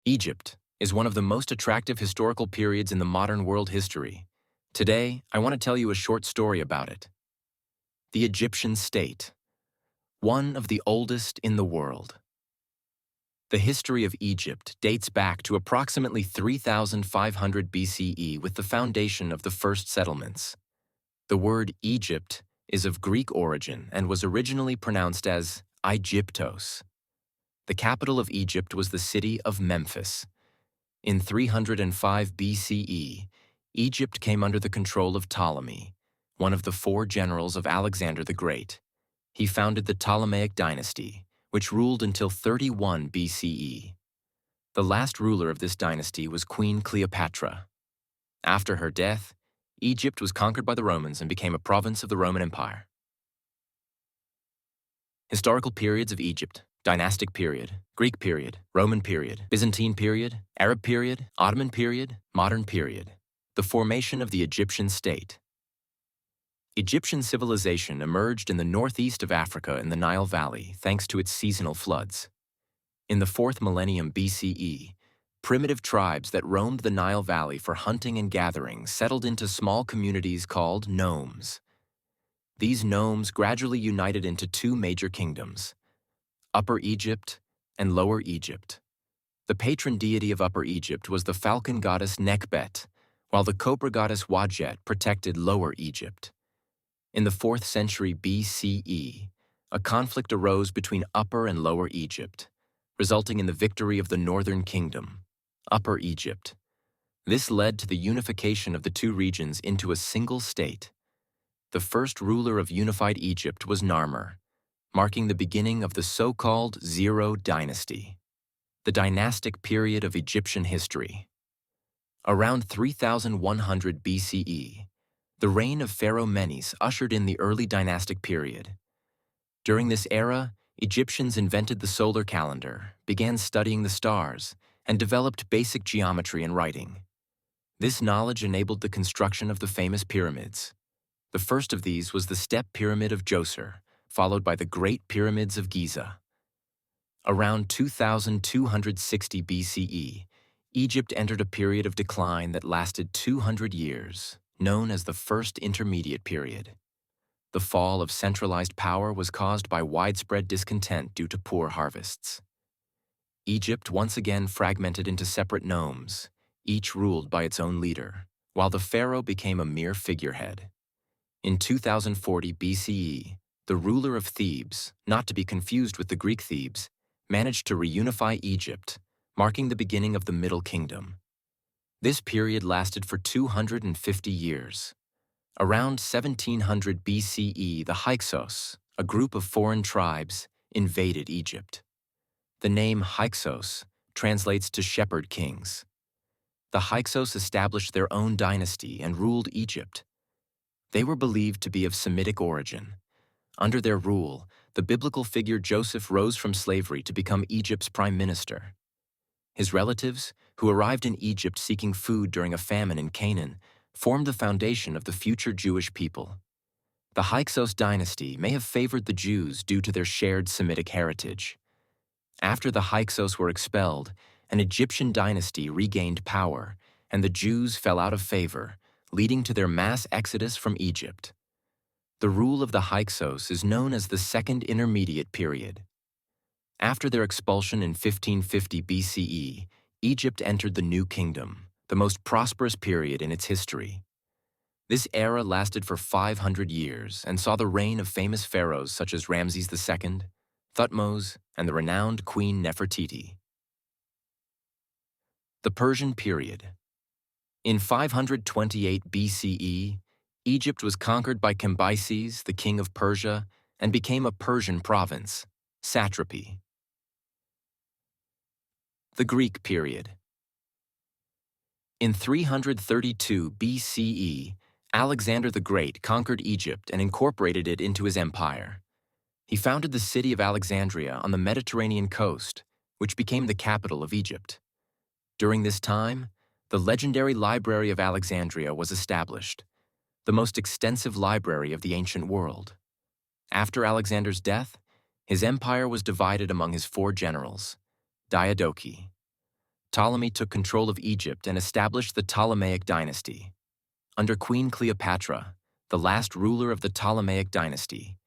Egypt is one of the most attractive historical periods in the modern world history. Today, I want to tell you a short story about it. The Egyptian state, one of the oldest in the world. The history of Egypt dates back to approximately 3500 BCE with the foundation of the first settlements. The word Egypt is of Greek origin and was originally pronounced as Aegyptos. The capital of Egypt was the city of Memphis. In 305 BCE, Egypt came under the control of Ptolemy, one of the four generals of Alexander the Great. He founded the Ptolemaic dynasty, which ruled until 31 BCE. The last ruler of this dynasty was Queen Cleopatra. After her death, Egypt was conquered by the Romans and became a province of the Roman Empire. Historical periods of Egypt: Dynastic period, Greek period, Roman period, Byzantine period, Arab period, Ottoman period, modern period. The formation of the Egyptian state. Egyptian civilization emerged in the northeast of Africa in the Nile Valley thanks to its seasonal floods. In the 4th millennium BCE, primitive tribes that roamed the Nile Valley for hunting and gathering settled into small communities called nomes. These nomes gradually united into two major kingdoms: Upper Egypt and Lower Egypt. The patron deity of Upper Egypt was the falcon goddess Nekhbet, while the cobra goddess Wadjet protected Lower Egypt. In the 4th century BCE, a conflict arose between Upper and Lower Egypt, resulting in the victory of the Northern Kingdom, Upper Egypt. This led to the unification of the two regions into a single state. The first ruler of unified Egypt was Narmer, marking the beginning of the so-called Zero Dynasty, the dynastic period of Egyptian history. Around 3100 BCE, the reign of Pharaoh Menes ushered in the early dynastic period. During this era, Egyptians invented the solar calendar, began studying the stars, and developed basic geometry and writing. This knowledge enabled the construction of the famous pyramids. The first of these was the Step Pyramid of Djoser, followed by the Great Pyramids of Giza. Around 2260 BCE, Egypt entered a period of decline that lasted 200 years, known as the First Intermediate Period. The fall of centralized power was caused by widespread discontent due to poor harvests. Egypt once again fragmented into separate nomes, each ruled by its own leader, while the pharaoh became a mere figurehead. In 2040 BCE, the ruler of Thebes, not to be confused with the Greek Thebes, managed to reunify Egypt, marking the beginning of the Middle Kingdom. This period lasted for 250 years. Around 1700 BCE, the Hyksos, a group of foreign tribes, invaded Egypt. The name Hyksos translates to shepherd kings. The Hyksos established their own dynasty and ruled Egypt. They were believed to be of Semitic origin. Under their rule, the biblical figure Joseph rose from slavery to become Egypt's prime minister. His relatives, who arrived in Egypt seeking food during a famine in Canaan, formed the foundation of the future Jewish people. The Hyksos dynasty may have favored the Jews due to their shared Semitic heritage. After the Hyksos were expelled, an Egyptian dynasty regained power, and the Jews fell out of favor, leading to their mass exodus from Egypt. The rule of the Hyksos is known as the Second Intermediate Period. After their expulsion in 1550 BCE, Egypt entered the New Kingdom, the most prosperous period in its history. This era lasted for 500 years and saw the reign of famous pharaohs such as Ramses II, Thutmose, and the renowned Queen Nefertiti. The Persian period. In 528 BCE, Egypt was conquered by Cambyses, the king of Persia, and became a Persian province, satrapy. The Greek period. In 332 BCE, Alexander the Great conquered Egypt and incorporated it into his empire. He founded the city of Alexandria on the Mediterranean coast, which became the capital of Egypt. During this time, the legendary Library of Alexandria was established, the most extensive library of the ancient world. After Alexander's death, his empire was divided among his four generals: Diadochi, Ptolemy took control of Egypt and established the Ptolemaic dynasty. Under Queen Cleopatra, the last ruler of the Ptolemaic dynasty,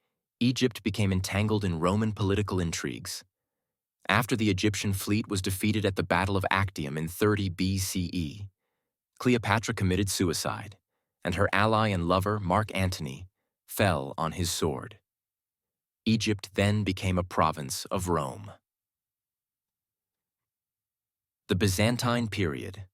Egypt became entangled in Roman political intrigues. After the Egyptian fleet was defeated at the Battle of Actium in 30 BCE, Cleopatra committed suicide, and her ally and lover, Mark Antony, fell on his sword. Egypt then became a province of Rome. The Byzantine period.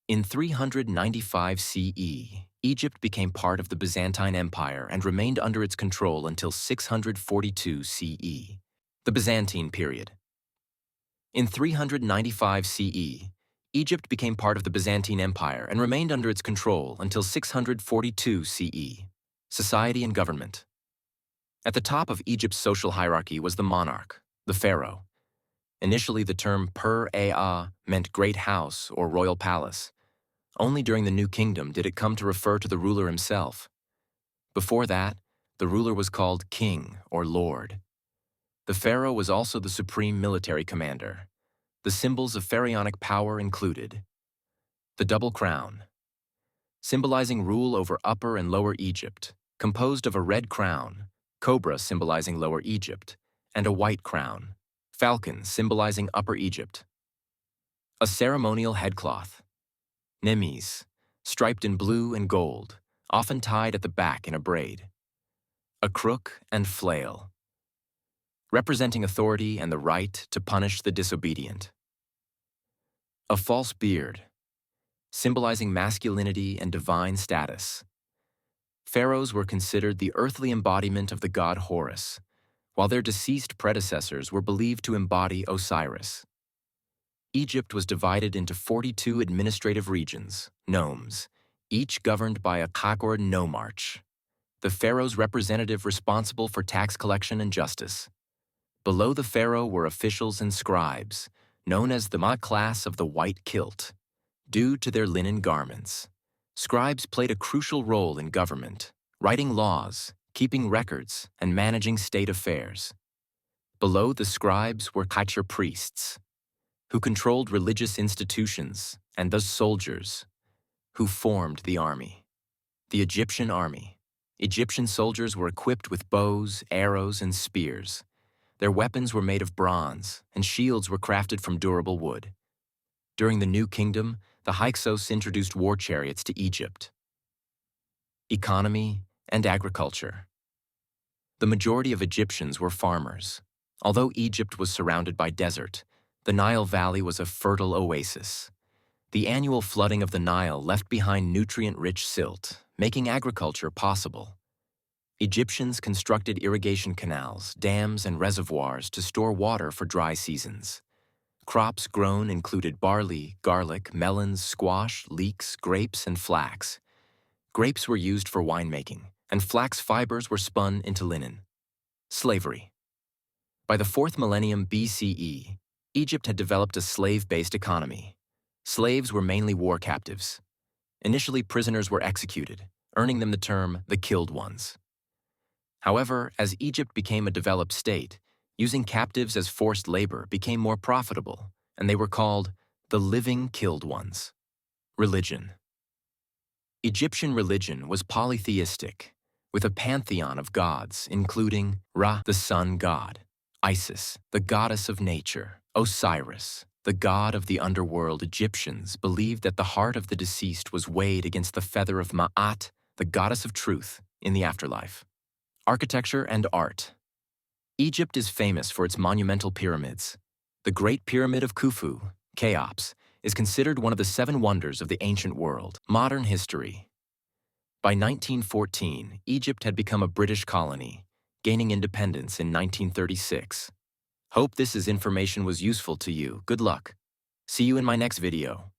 In 395 CE, Egypt became part of the Byzantine Empire and remained under its control until 642 CE. The Byzantine period. In 395 CE, Egypt became part of the Byzantine Empire and remained under its control until 642 CE. Society and government. At the top of Egypt's social hierarchy was the monarch, the pharaoh. Initially, the term Per-Ea meant great house or royal palace. Only during the New Kingdom did it come to refer to the ruler himself. Before that, the ruler was called king or lord. The pharaoh was also the supreme military commander. The symbols of pharaonic power included the double crown, symbolizing rule over Upper and Lower Egypt, composed of a red crown, cobra symbolizing Lower Egypt, and a white crown, falcon symbolizing Upper Egypt. A ceremonial headcloth, nemes, striped in blue and gold, often tied at the back in a braid. A crook and flail, representing authority and the right to punish the disobedient. A false beard, symbolizing masculinity and divine status. Pharaohs were considered the earthly embodiment of the god Horus, while their deceased predecessors were believed to embody Osiris. Egypt was divided into 42 administrative regions, nomes, each governed by a Kakor nomarch, the pharaoh's representative responsible for tax collection and justice. Below the pharaoh were officials and scribes, known as the Ma class of the white kilt, due to their linen garments. Scribes played a crucial role in government, writing laws, keeping records, and managing state affairs. Below the scribes were Kaicher priests, who controlled religious institutions, and thus soldiers, who formed the army. The Egyptian army. Egyptian soldiers were equipped with bows, arrows, and spears. Their weapons were made of bronze, and shields were crafted from durable wood. During the New Kingdom, the Hyksos introduced war chariots to Egypt. Economy and agriculture. The majority of Egyptians were farmers. Although Egypt was surrounded by desert, the Nile Valley was a fertile oasis. The annual flooding of the Nile left behind nutrient-rich silt, making agriculture possible. Egyptians constructed irrigation canals, dams, and reservoirs to store water for dry seasons. Crops grown included barley, garlic, melons, squash, leeks, grapes, and flax. Grapes were used for winemaking, and flax fibers were spun into linen. Slavery. By the 4th millennium BCE, Egypt had developed a slave-based economy. Slaves were mainly war captives. Initially, prisoners were executed, earning them the term the killed ones. However, as Egypt became a developed state, using captives as forced labor became more profitable, and they were called the living killed ones. Religion. Egyptian religion was polytheistic, with a pantheon of gods, including Ra, the sun god, Isis, the goddess of nature, Osiris, the god of the underworld. Egyptians believed that the heart of the deceased was weighed against the feather of Ma'at, the goddess of truth, in the afterlife. Architecture and art. Egypt is famous for its monumental pyramids. The Great Pyramid of Khufu, Cheops, is considered one of the 7 wonders of the ancient world. Modern history. By 1914, Egypt had become a British colony, gaining independence in 1936. Hope this information was useful to you. Good luck. See you in my next video.